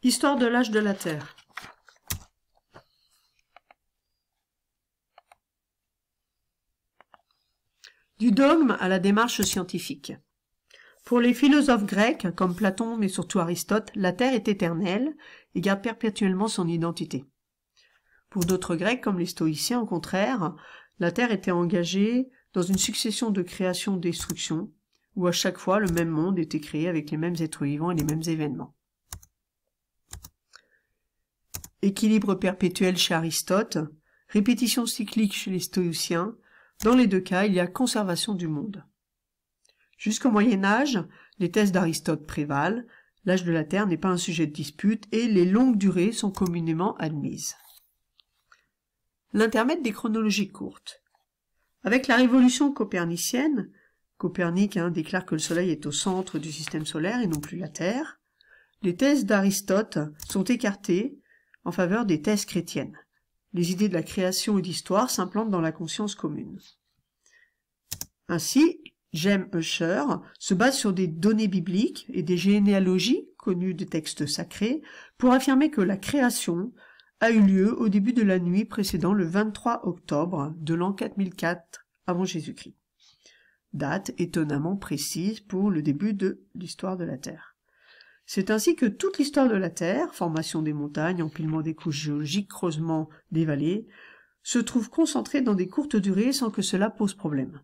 Histoire de l'âge de la Terre. Du dogme à la démarche scientifique. Pour les philosophes grecs, comme Platon mais surtout Aristote, la Terre est éternelle et garde perpétuellement son identité. Pour d'autres Grecs, comme les stoïciens, au contraire, la Terre était engagée dans une succession de créations-destructions, où à chaque fois le même monde était créé avec les mêmes êtres vivants et les mêmes événements. Équilibre perpétuel chez Aristote, répétition cyclique chez les stoïciens, dans les deux cas, il y a conservation du monde. Jusqu'au Moyen-Âge, les thèses d'Aristote prévalent, l'âge de la Terre n'est pas un sujet de dispute et les longues durées sont communément admises. L'intermède des chronologies courtes. Avec la révolution copernicienne, Copernic déclare que le Soleil est au centre du système solaire et non plus la Terre, les thèses d'Aristote sont écartées en faveur des thèses chrétiennes. Les idées de la création et d'histoire s'implantent dans la conscience commune. Ainsi, James Ussher se base sur des données bibliques et des généalogies connues des textes sacrés pour affirmer que la création a eu lieu au début de la nuit précédant le 23 octobre de l'an 4004 avant Jésus-Christ. Date étonnamment précise pour le début de l'histoire de la Terre. C'est ainsi que toute l'histoire de la Terre, formation des montagnes, empilement des couches géologiques, creusement des vallées, se trouve concentrée dans des courtes durées sans que cela pose problème.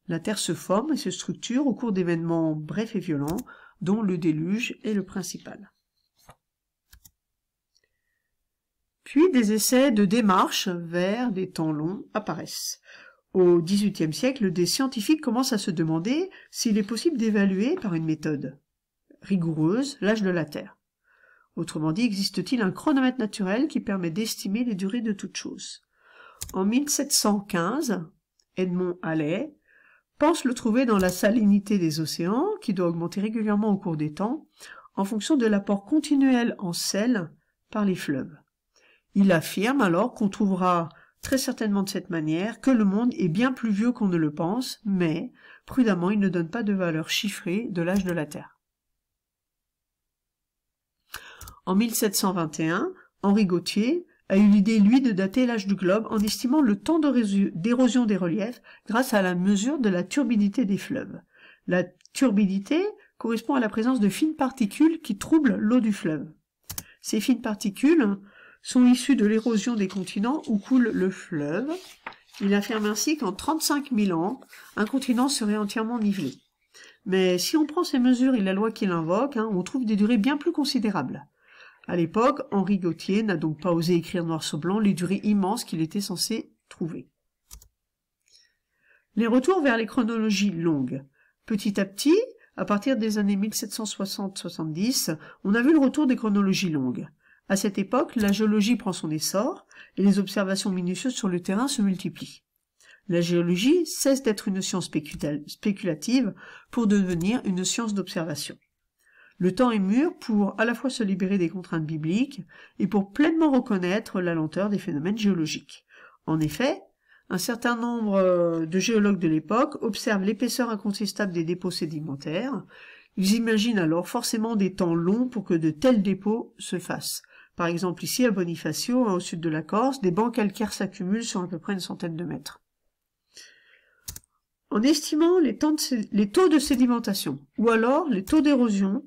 La Terre se forme et se structure au cours d'événements brefs et violents, dont le déluge est le principal. Puis des essais de démarche vers des temps longs apparaissent. Au XVIIIe siècle, des scientifiques commencent à se demander s'il est possible d'évaluer par une méthode rigoureuse l'âge de la Terre. Autrement dit, existe-t-il un chronomètre naturel qui permet d'estimer les durées de toute chose? En 1715, Edmond Halley pense le trouver dans la salinité des océans, qui doit augmenter régulièrement au cours des temps, en fonction de l'apport continuel en sel par les fleuves. Il affirme alors qu'on trouvera très certainement de cette manière que le monde est bien plus vieux qu'on ne le pense, mais prudemment il ne donne pas de valeur chiffrée de l'âge de la Terre. En 1721, Henri Gautier a eu l'idée, lui, de dater l'âge du globe en estimant le temps d'érosion des reliefs grâce à la mesure de la turbidité des fleuves. La turbidité correspond à la présence de fines particules qui troublent l'eau du fleuve. Ces fines particules sont issues de l'érosion des continents où coule le fleuve. Il affirme ainsi qu'en 35 000 ans, un continent serait entièrement nivelé. Mais si on prend ces mesures et la loi qu'il invoque, on trouve des durées bien plus considérables. À l'époque, Henri Gautier n'a donc pas osé écrire noir sur blanc les durées immenses qu'il était censé trouver. Les retours vers les chronologies longues. Petit à petit, à partir des années 1760-70, on a vu le retour des chronologies longues. À cette époque, la géologie prend son essor et les observations minutieuses sur le terrain se multiplient. La géologie cesse d'être une science spéculative pour devenir une science d'observation. Le temps est mûr pour à la fois se libérer des contraintes bibliques et pour pleinement reconnaître la lenteur des phénomènes géologiques. En effet, un certain nombre de géologues de l'époque observent l'épaisseur incontestable des dépôts sédimentaires. Ils imaginent alors forcément des temps longs pour que de tels dépôts se fassent. Par exemple, ici à Bonifacio, au sud de la Corse, des bancs calcaires s'accumulent sur à peu près une centaine de mètres. En estimant les taux de sédimentation, ou alors les taux d'érosion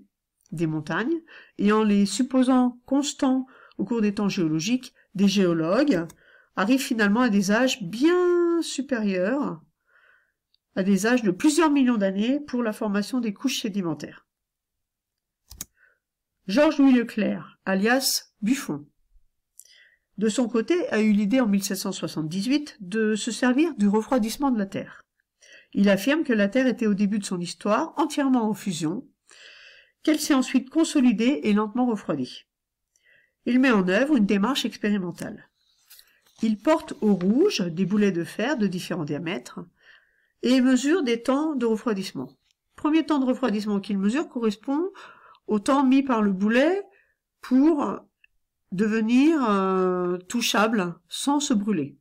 des montagnes, et en les supposant constants au cours des temps géologiques, des géologues arrivent finalement à des âges bien supérieurs, à des âges de plusieurs millions d'années pour la formation des couches sédimentaires. Georges-Louis Leclerc, alias Buffon, de son côté, a eu l'idée en 1778 de se servir du refroidissement de la Terre. Il affirme que la Terre était au début de son histoire entièrement en fusion, qu'elle s'est ensuite consolidée et lentement refroidie. Il met en œuvre une démarche expérimentale. Il porte au rouge des boulets de fer de différents diamètres et mesure des temps de refroidissement. Le premier temps de refroidissement qu'il mesure correspond au temps mis par le boulet pour devenir touchable sans se brûler.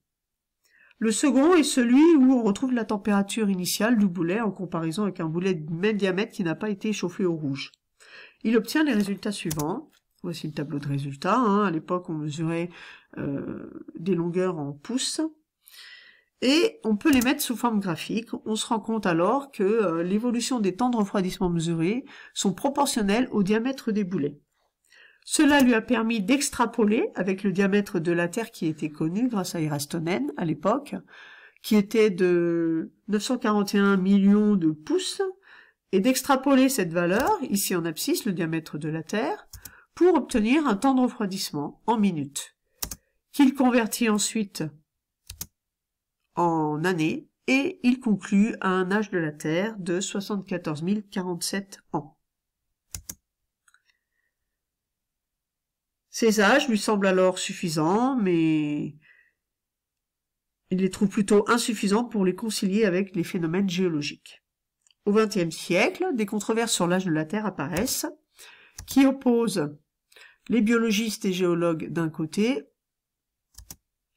Le second est celui où on retrouve la température initiale du boulet en comparaison avec un boulet de même diamètre qui n'a pas été chauffé au rouge. Il obtient les résultats suivants. Voici le tableau de résultats. À l'époque, on mesurait des longueurs en pouces. Et on peut les mettre sous forme graphique. On se rend compte alors que l'évolution des temps de refroidissement mesurés sont proportionnels au diamètre des boulets. Cela lui a permis d'extrapoler avec le diamètre de la Terre qui était connu grâce à Eratosthène à l'époque, qui était de 941 millions de pouces, et d'extrapoler cette valeur, ici en abscisse, le diamètre de la Terre, pour obtenir un temps de refroidissement en minutes, qu'il convertit ensuite en années, et il conclut à un âge de la Terre de 74 047 ans. Ces âges lui semblent alors suffisants, mais il les trouve plutôt insuffisants pour les concilier avec les phénomènes géologiques. Au XXe siècle, des controverses sur l'âge de la Terre apparaissent, qui opposent les biologistes et géologues d'un côté,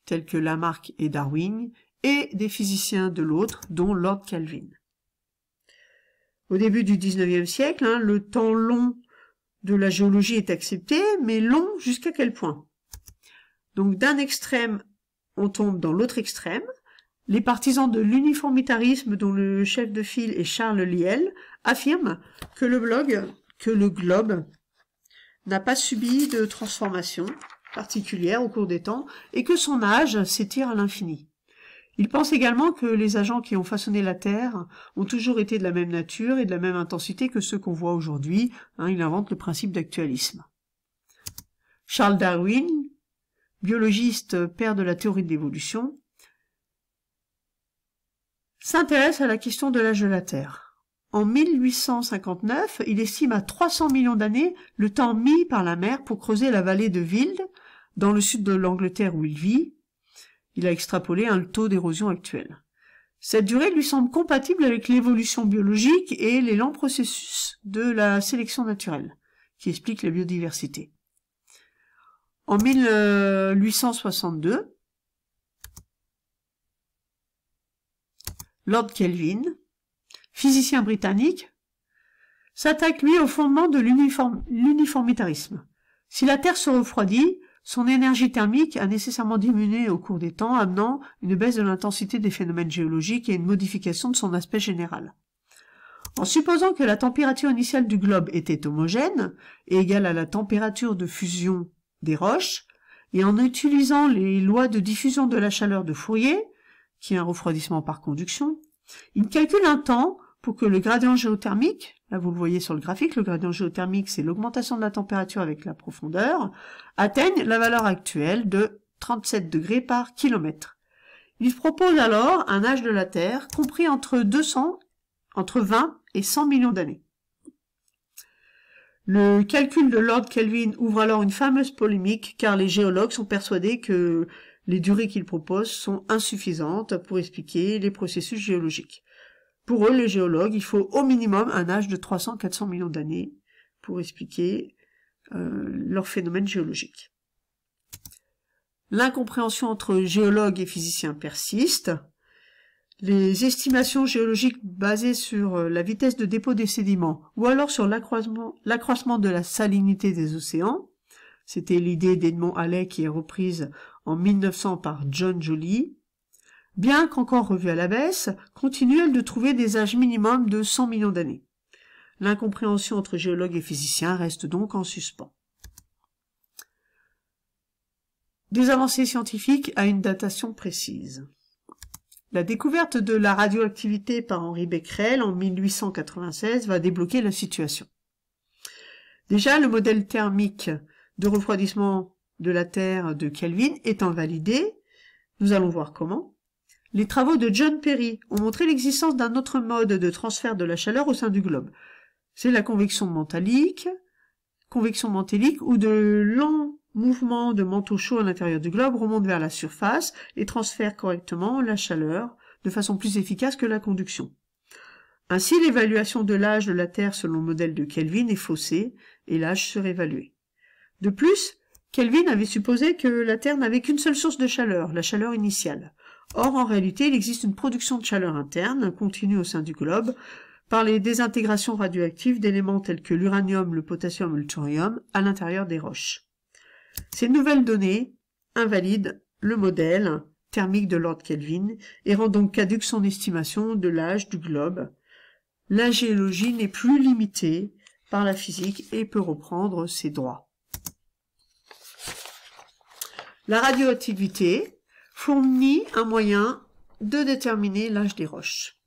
tels que Lamarck et Darwin, et des physiciens de l'autre, dont Lord Kelvin. Au début du XIXe siècle, le temps long de la géologie est accepté, mais long jusqu'à quel point? Donc d'un extrême, on tombe dans l'autre extrême. Les partisans de l'uniformitarisme, dont le chef de file est Charles Lyell, affirment que le globe n'a pas subi de transformation particulière au cours des temps et que son âge s'étire à l'infini. Ils pensent également que les agents qui ont façonné la Terre ont toujours été de la même nature et de la même intensité que ceux qu'on voit aujourd'hui. Il invente le principe d'actualisme. Charles Darwin, biologiste, père de la théorie de l'évolution, s'intéresse à la question de l'âge de la Terre. En 1859, il estime à 300 millions d'années le temps mis par la mer pour creuser la vallée de Wild, dans le sud de l'Angleterre où il vit. Il a extrapolé un taux d'érosion actuel. Cette durée lui semble compatible avec l'évolution biologique et les lents processus de la sélection naturelle, qui expliquent la biodiversité. En 1862, Lord Kelvin, physicien britannique, s'attaque lui au fondement de l'uniformitarisme. Si la Terre se refroidit, son énergie thermique a nécessairement diminué au cours des temps, amenant une baisse de l'intensité des phénomènes géologiques et une modification de son aspect général. En supposant que la température initiale du globe était homogène et égale à la température de fusion des roches, et en utilisant les lois de diffusion de la chaleur de Fourier, qui est un refroidissement par conduction, il calcule un temps pour que le gradient géothermique, là vous le voyez sur le graphique, le gradient géothermique c'est l'augmentation de la température avec la profondeur, atteigne la valeur actuelle de 37 degrés par kilomètre. Il propose alors un âge de la Terre compris entre 20 et 100 millions d'années. Le calcul de Lord Kelvin ouvre alors une fameuse polémique car les géologues sont persuadés que les durées qu'il propose sont insuffisantes pour expliquer les processus géologiques. Pour eux, les géologues, il faut au minimum un âge de 300-400 millions d'années pour expliquer leurs phénomènes géologiques. L'incompréhension entre géologues et physiciens persiste. Les estimations géologiques basées sur la vitesse de dépôt des sédiments ou alors sur l'accroissement de la salinité des océans, c'était l'idée d'Edmond Halley qui est reprise en 1900 par John Joly, bien qu'encore revue à la baisse, continuent de trouver des âges minimums de 100 millions d'années. L'incompréhension entre géologues et physiciens reste donc en suspens. Des avancées scientifiques à une datation précise. La découverte de la radioactivité par Henri Becquerel en 1896 va débloquer la situation. Déjà, le modèle thermique de refroidissement de la Terre de Kelvin étant validé, nous allons voir comment. Les travaux de John Perry ont montré l'existence d'un autre mode de transfert de la chaleur au sein du globe. C'est la convection mantélique où de longs mouvements de manteaux chauds à l'intérieur du globe remontent vers la surface et transfèrent correctement la chaleur de façon plus efficace que la conduction. Ainsi, l'évaluation de l'âge de la Terre selon le modèle de Kelvin est faussée et l'âge serait évalué. De plus, Kelvin avait supposé que la Terre n'avait qu'une seule source de chaleur, la chaleur initiale. Or, en réalité, il existe une production de chaleur interne, continue au sein du globe, par les désintégrations radioactives d'éléments tels que l'uranium, le potassium ou le thorium à l'intérieur des roches. Ces nouvelles données invalident le modèle thermique de Lord Kelvin et rendent donc caduque son estimation de l'âge du globe. La géologie n'est plus limitée par la physique et peut reprendre ses droits. La radioactivité fournit un moyen de déterminer l'âge des roches.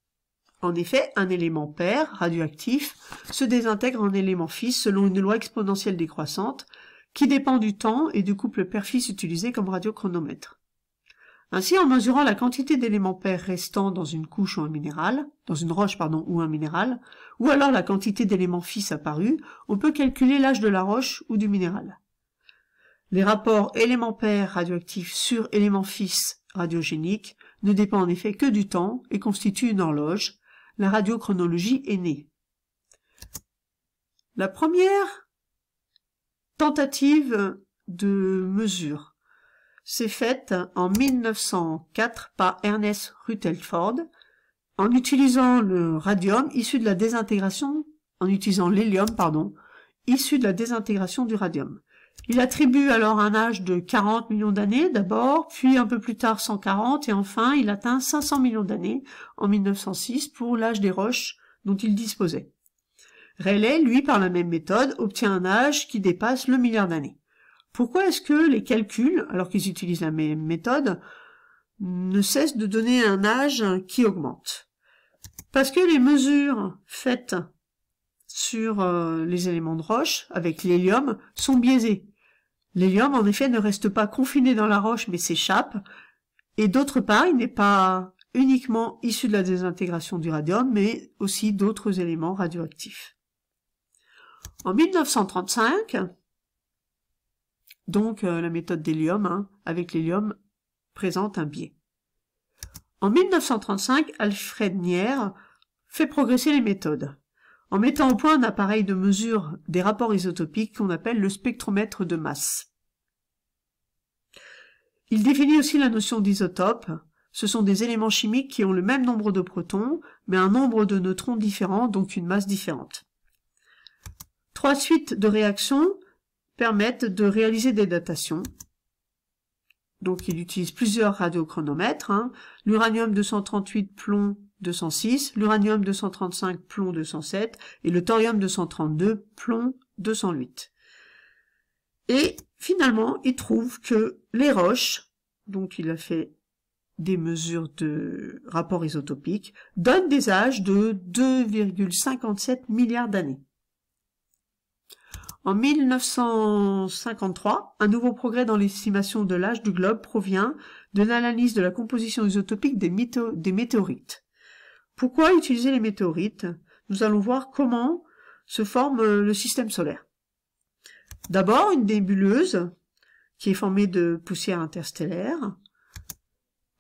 En effet, un élément pair, radioactif, se désintègre en élément fils selon une loi exponentielle décroissante qui dépend du temps et du couple pair-fils utilisé comme radiochronomètre. Ainsi, en mesurant la quantité d'éléments pairs restants dans une couche ou un minéral, dans une roche ou un minéral, ou alors la quantité d'éléments fils apparus, on peut calculer l'âge de la roche ou du minéral. Les rapports éléments pairs radioactifs sur éléments fils radiogéniques ne dépendent en effet que du temps et constituent une horloge. La radiochronologie est née. La première tentative de mesure s'est faite en 1904 par Ernest Rutherford en utilisant le radium issu de la désintégration, en utilisant l'hélium, issu de la désintégration du radium. Il attribue alors un âge de 40 millions d'années d'abord, puis un peu plus tard 140, et enfin il atteint 500 millions d'années en 1906 pour l'âge des roches dont il disposait. Rayleigh, lui, par la même méthode, obtient un âge qui dépasse le milliard d'années. Pourquoi est-ce que les calculs, alors qu'ils utilisent la même méthode, ne cessent de donner un âge qui augmente? Parce que les mesures faites sur les éléments de roche, avec l'hélium, sont biaisées. L'hélium, en effet, ne reste pas confiné dans la roche, mais s'échappe, et d'autre part, il n'est pas uniquement issu de la désintégration du radium, mais aussi d'autres éléments radioactifs. En 1935, donc la méthode d'hélium, avec l'hélium, présente un biais. En 1935, Alfred Nier fait progresser les méthodes, en mettant au point un appareil de mesure des rapports isotopiques qu'on appelle le spectromètre de masse. Il définit aussi la notion d'isotope. Ce sont des éléments chimiques qui ont le même nombre de protons, mais un nombre de neutrons différent, donc une masse différente. 3 suites de réactions permettent de réaliser des datations. Donc il utilise plusieurs radiochronomètres, l'uranium 238 plomb 206, l'uranium 235 plomb 207 et le thorium 232 plomb 208. Et finalement, il trouve que les roches, donc il a fait des mesures de rapports isotopiques, donnent des âges de 2,57 milliards d'années. En 1953, un nouveau progrès dans l'estimation de l'âge du globe provient de l'analyse de la composition isotopique des météorites. Pourquoi utiliser les météorites? Nous allons voir comment se forme le système solaire. D'abord, une nébuleuse qui est formée de poussière interstellaire.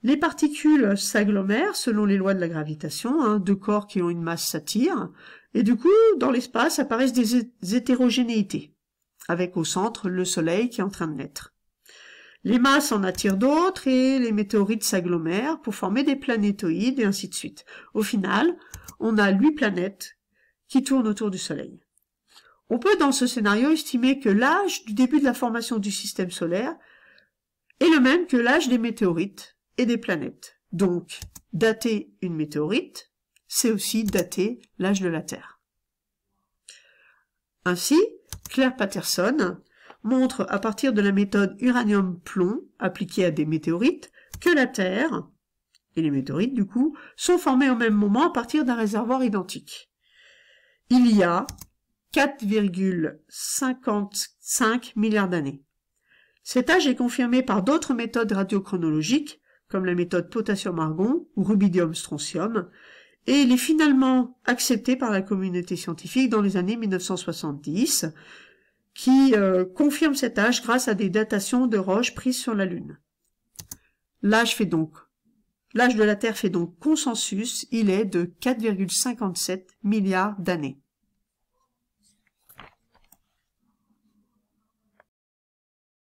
Les particules s'agglomèrent selon les lois de la gravitation, deux corps qui ont une masse s'attirent, et du coup, dans l'espace apparaissent des hétérogénéités, avec au centre le Soleil qui est en train de naître. Les masses en attirent d'autres et les météorites s'agglomèrent pour former des planétoïdes et ainsi de suite. Au final, on a 8 planètes qui tournent autour du Soleil. On peut dans ce scénario estimer que l'âge du début de la formation du système solaire est le même que l'âge des météorites et des planètes. Donc, dater une météorite, c'est aussi dater l'âge de la Terre. Ainsi, Claire Patterson montre à partir de la méthode uranium-plomb appliquée à des météorites que la Terre, et les météorites du coup, sont formées au même moment à partir d'un réservoir identique. Il y a 4,55 milliards d'années. Cet âge est confirmé par d'autres méthodes radiochronologiques, comme la méthode potassium-argon ou rubidium-strontium, et il est finalement accepté par la communauté scientifique dans les années 1970, qui confirme cet âge grâce à des datations de roches prises sur la Lune. L'âge de la Terre fait donc consensus, il est de 4,57 milliards d'années.